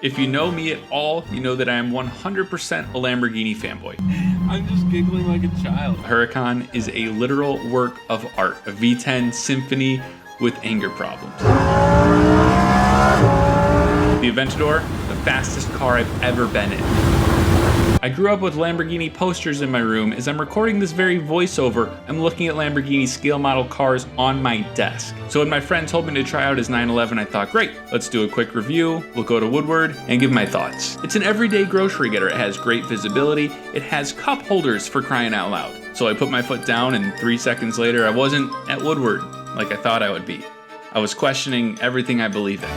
If you know me at all, you know that I am 100% a Lamborghini fanboy. I'm just giggling like a child. Huracan is a literal work of art, a V10 symphony with anger problems. The Aventador, the fastest car I've ever been in. I grew up with Lamborghini posters in my room. As I'm recording this very voiceover, I'm looking at Lamborghini scale model cars on my desk. So when my friend told me to try out his 911, I thought, great, let's do a quick review. We'll go to Woodward and give my thoughts. It's an everyday grocery getter. It has great visibility. It has cup holders, for crying out loud. So I put my foot down, and 3 seconds later, I wasn't at Woodward like I thought I would be. I was questioning everything I believe in.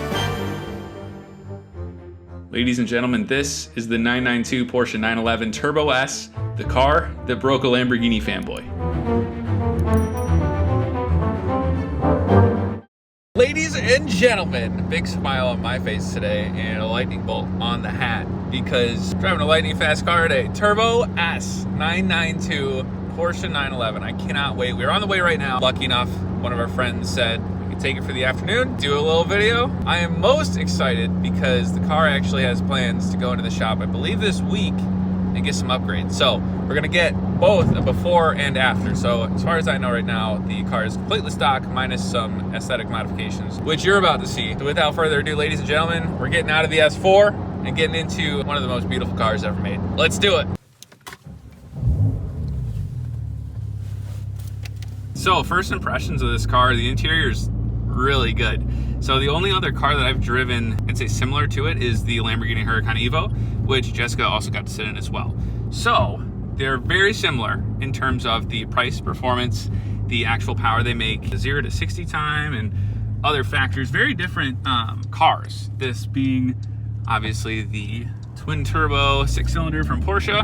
Ladies and gentlemen, this is the 992 Porsche 911 Turbo S, the car that broke a Lamborghini fanboy. Ladies and gentlemen, big smile on my face today and a lightning bolt on the hat because driving a lightning fast car today. Turbo S 992 Porsche 911. I cannot wait. We're on the way right now. Lucky enough, one of our friends said we could take it for the afternoon, do a little video. I am most excited because the car actually has plans to go into the shop, I believe this week, and get some upgrades. So we're gonna get both a before and after. So as far as I know right now, the car is completely stock minus some aesthetic modifications, which you're about to see. So without further ado, ladies and gentlemen, we're getting out of the S4 and getting into one of the most beautiful cars ever made. Let's do it. So first impressions of this car, the interior is really good. So the only other car that I've driven and say similar to it is the Lamborghini Huracan Evo, which Jessica also got to sit in as well. So they're very similar in terms of the price, performance, the actual power they make, the 0 to 60 time, and other factors. Very different cars. This being obviously the twin turbo 6-cylinder from Porsche,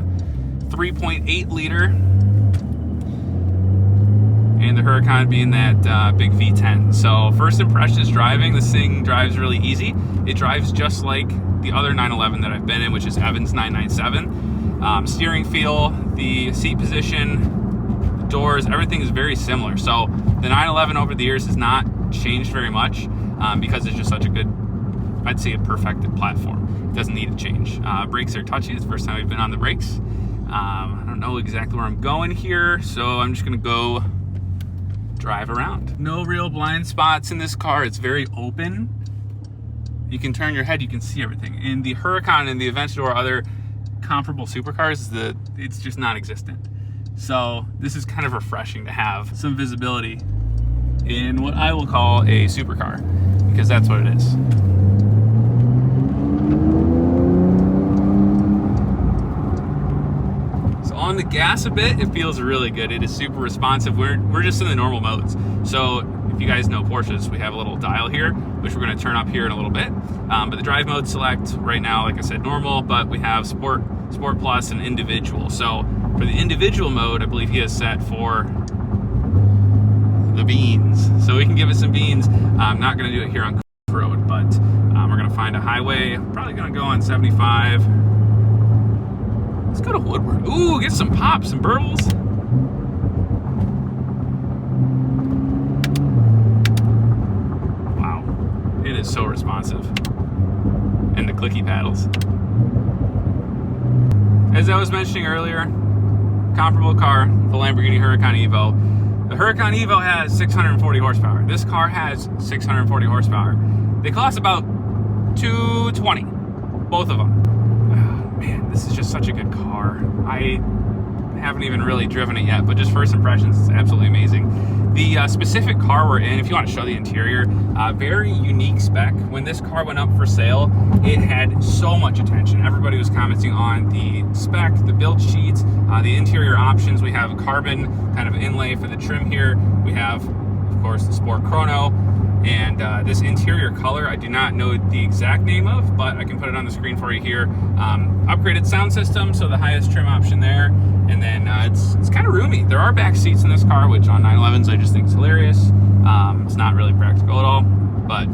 3.8 liter. And the Huracan being that big V10. So first impressions driving, this thing drives really easy. It drives just like the other 911 that I've been in, which is Evans 997. Steering feel, the seat position, the doors, everything is very similar. So the 911 over the years has not changed very much because it's just such a good, I'd say a perfected platform. It doesn't need to change. Brakes are touchy. It's the first time we've been on the brakes. I don't know exactly where I'm going here, so I'm just gonna go drive around. No real blind spots in this car. It's very open. You can turn your head, you can see everything. In the Huracan and the Aventador, other comparable supercars, it's just non-existent. So this is kind of refreshing to have some visibility in what I will call a supercar, because that's what it is. On the gas a bit, it feels really good. It is super responsive. We're just in the normal modes. So if you guys know Porsches, we have a little dial here, which we're going to turn up here in a little bit. But the drive mode select right now, like I said, normal, but we have Sport Plus, and Individual. So for the individual mode, I believe he has set for the beans. So we can give it some beans. I'm not going to do it here on road, but we're going to find a highway. Probably going to go on 75. Let's go to Woodward. Ooh, get some pops and burbles. Wow, it is so responsive. And the clicky paddles. As I was mentioning earlier, comparable car, the Lamborghini Huracan Evo. The Huracan Evo has 640 horsepower. This car has 640 horsepower. They cost about $220, both of them. Man, this is just such a good car. I haven't even really driven it yet, but just first impressions, it's absolutely amazing. The specific car we're in, if you want to show the interior, very unique spec. When this car went up for sale, it had so much attention. Everybody was commenting on the spec, the build sheets, the interior options. We have a carbon kind of inlay for the trim here. We have, of course, the Sport Chrono. And this interior color, I do not know the exact name of, but I can put it on the screen for you here. Upgraded sound system, so the highest trim option there. And then it's kind of roomy. There are back seats in this car, which on 911s I just think is hilarious. It's not really practical at all, but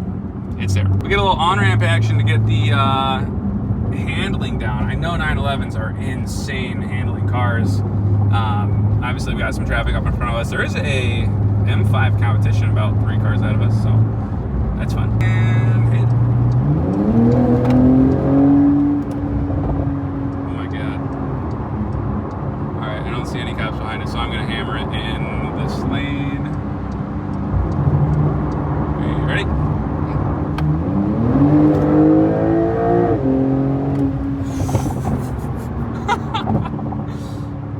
it's there. We get a little on-ramp action to get the handling down. I know 911s are insane handling cars. Obviously we got some traffic up in front of us. There is a M5 competition about 3 cars out of us, so that's fun. And hit. I'm gonna hammer it in this lane. Are you ready?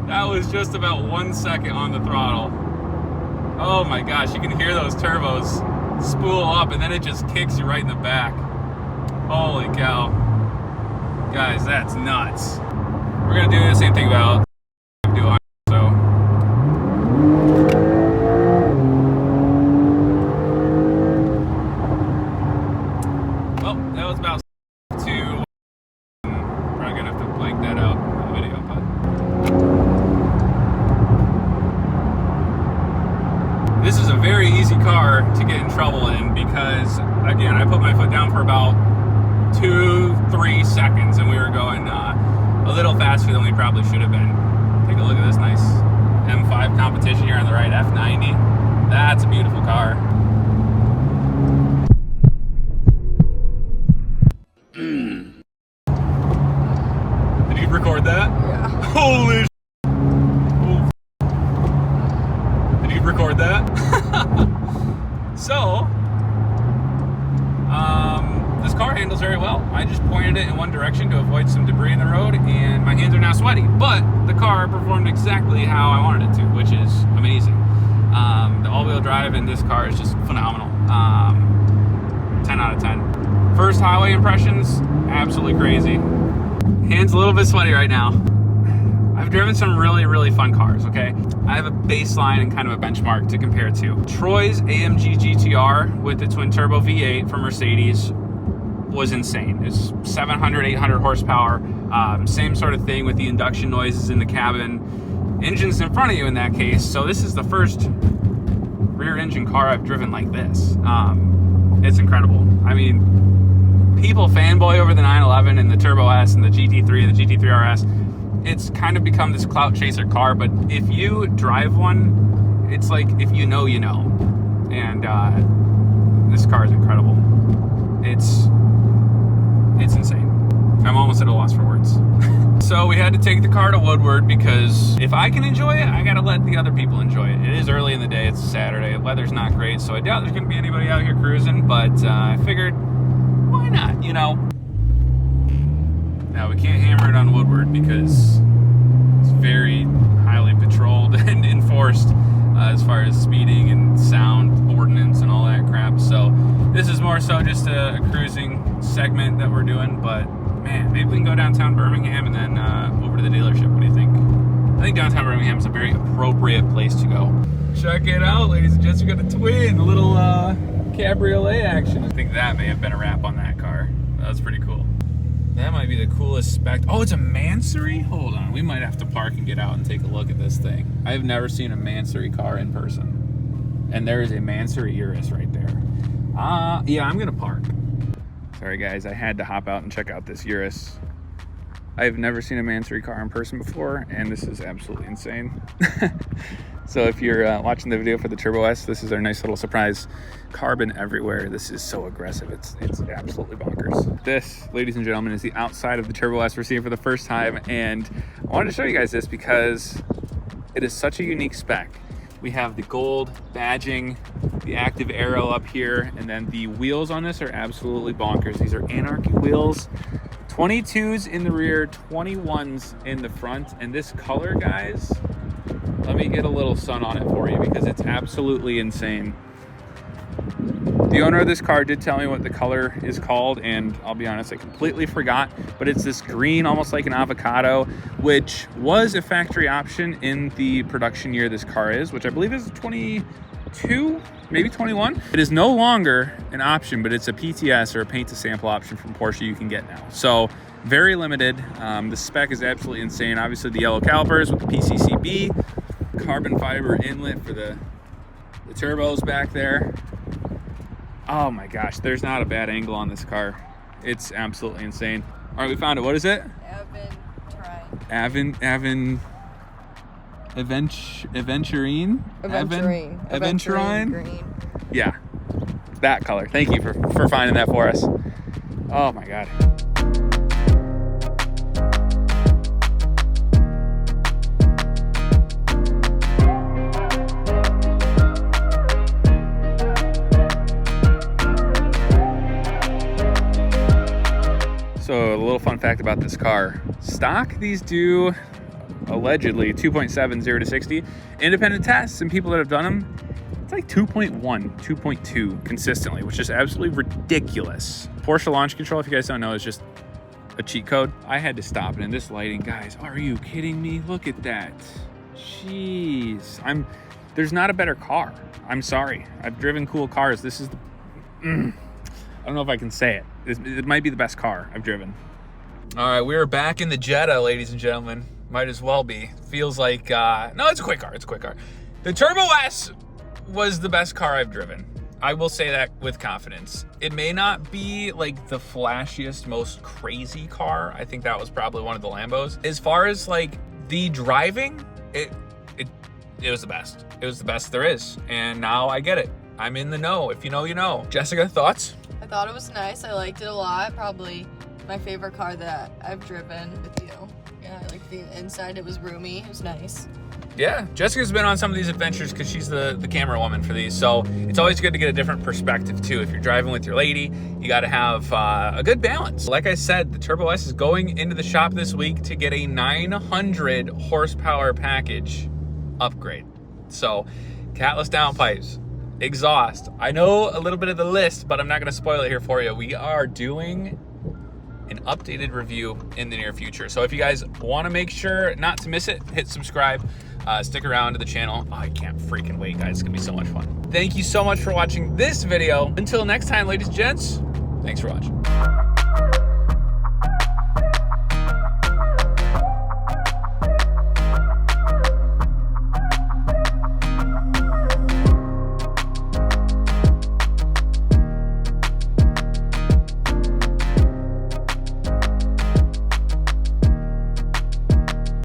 That was just about 1 second on the throttle. Oh my gosh, you can hear those turbos spool up and then it just kicks you right in the back. Holy cow. Guys, that's nuts. We're gonna do the same thing about do so. Well, that was about 2. Probably gonna have to blank that out in the video, but this is a very easy car to get in trouble in because, again, I put my foot down for about 2-3 seconds and we were going a little faster than we probably should have been. Take a look at this nice M5 competition here on the right, F90. That's a beautiful car. Did you record that? Yeah. Holy oh. Did you record that? So, this car handles very well. I just pointed it in one direction to avoid some debris in the road, and my hands are now sweaty. But the car performed exactly how I wanted it to, which is amazing. The all-wheel drive in this car is just phenomenal. 10 out of 10. First highway impressions, absolutely crazy. Hands a little bit sweaty right now. I've driven some really, really fun cars, okay? I have a baseline and kind of a benchmark to compare to. Troy's AMG GTR with the twin turbo V8 from Mercedes was insane. It's 700, 800 horsepower. Same sort of thing with the induction noises in the cabin. Engine's in front of you in that case. So this is the first rear engine car I've driven like this. It's incredible. I mean, people fanboy over the 911 and the Turbo S and the GT3 and the GT3 RS. It's kind of become this clout chaser car, but if you drive one, it's like if you know, you know. And this car is incredible. It's insane. I'm almost at a loss for words. So we had to take the car to Woodward because if I can enjoy it, I gotta let the other people enjoy it. It is early in the day, it's a Saturday, the weather's not great, so I doubt there's gonna be anybody out here cruising, but I figured, why not, you know? Now we can't hammer it on Woodward because it's very highly patrolled and enforced as far as speeding and sound ordinance and all that crap. So this is more so just a cruising segment that we're doing, but man, maybe we can go downtown Birmingham and then over to the dealership. What do you think? I think downtown Birmingham is a very appropriate place to go. Check it out, ladies and gents. We got a twin, a little cabriolet action. I think that may have been a wrap on that car. That was pretty cool. That might be the coolest spec. Oh, it's a Mansory? Hold on, we might have to park and get out and take a look at this thing. I've never seen a Mansory car in person. And there is a Mansory Urus right there. Yeah, I'm gonna park. Sorry guys, I had to hop out and check out this Urus. I've never seen a Mansory car in person before, and this is absolutely insane. So if you're watching the video for the Turbo S, this is our nice little surprise. Carbon everywhere. This is so aggressive. It's absolutely bonkers. This, ladies and gentlemen, is the outside of the Turbo S we're seeing for the first time, and I wanted to show you guys this because it is such a unique spec. We have the gold badging, the active arrow up here, and then the wheels on this are absolutely bonkers. These are Anarchy wheels. 22s in the rear, 21s in the front, and this color, guys, let me get a little sun on it for you because it's absolutely insane. The owner of this car did tell me what the color is called, and I'll be honest, I completely forgot, but it's this green, almost like an avocado, which was a factory option in the production year this car is, which I believe is 22, maybe 21. It is no longer an option, but it's a PTS or a paint to sample option from Porsche you can get now. So very limited. The spec is absolutely insane. Obviously the yellow calipers with the PCCB, carbon fiber inlet for the turbos back there. Oh my gosh, there's not a bad angle on this car. It's absolutely insane. All right, we found it. What is it? Aventurine. Aventurine green. Yeah, that color. Thank you for finding that for us. Oh my God. fact about this car. Stock, these do allegedly 2.7 0 to 60. Independent tests and people that have done them, it's like 2.1, 2.2 consistently, which is absolutely ridiculous. Porsche launch control, if you guys don't know, is just a cheat code. I had to stop it in this lighting, guys. Are you kidding me? Look at that. Jeez. There's not a better car. I'm sorry. I've driven cool cars. This is the, I don't know if I can say it. It might be the best car I've driven. All right, we're back in the Jetta, ladies and gentlemen. Might as well be. Feels like, no, it's a quick car. It's a quick car. The Turbo S was the best car I've driven. I will say that with confidence. It may not be like the flashiest, most crazy car. I think that was probably one of the Lambos. As far as like the driving, it was the best. It was the best there is. And now I get it. I'm in the know. If you know, you know. Jessica, thoughts? I thought it was nice. I liked it a lot. Probably my favorite car that I've driven with you. Yeah, I like the inside. It was roomy. It was nice. Yeah, Jessica's been on some of these adventures because she's the camera woman for these. So it's always good to get a different perspective too. If you're driving with your lady, you got to have a good balance. Like I said, the Turbo S is going into the shop this week to get a 900 horsepower package upgrade. So catless downpipes, exhaust. I know a little bit of the list, but I'm not going to spoil it here for you. We are doing an updated review in the near future. So if you guys want to make sure not to miss it, hit subscribe. Stick around to the channel. Oh, I can't freaking wait, guys. It's gonna be so much fun. Thank you so much for watching this video. Until next time, ladies and gents, thanks for watching.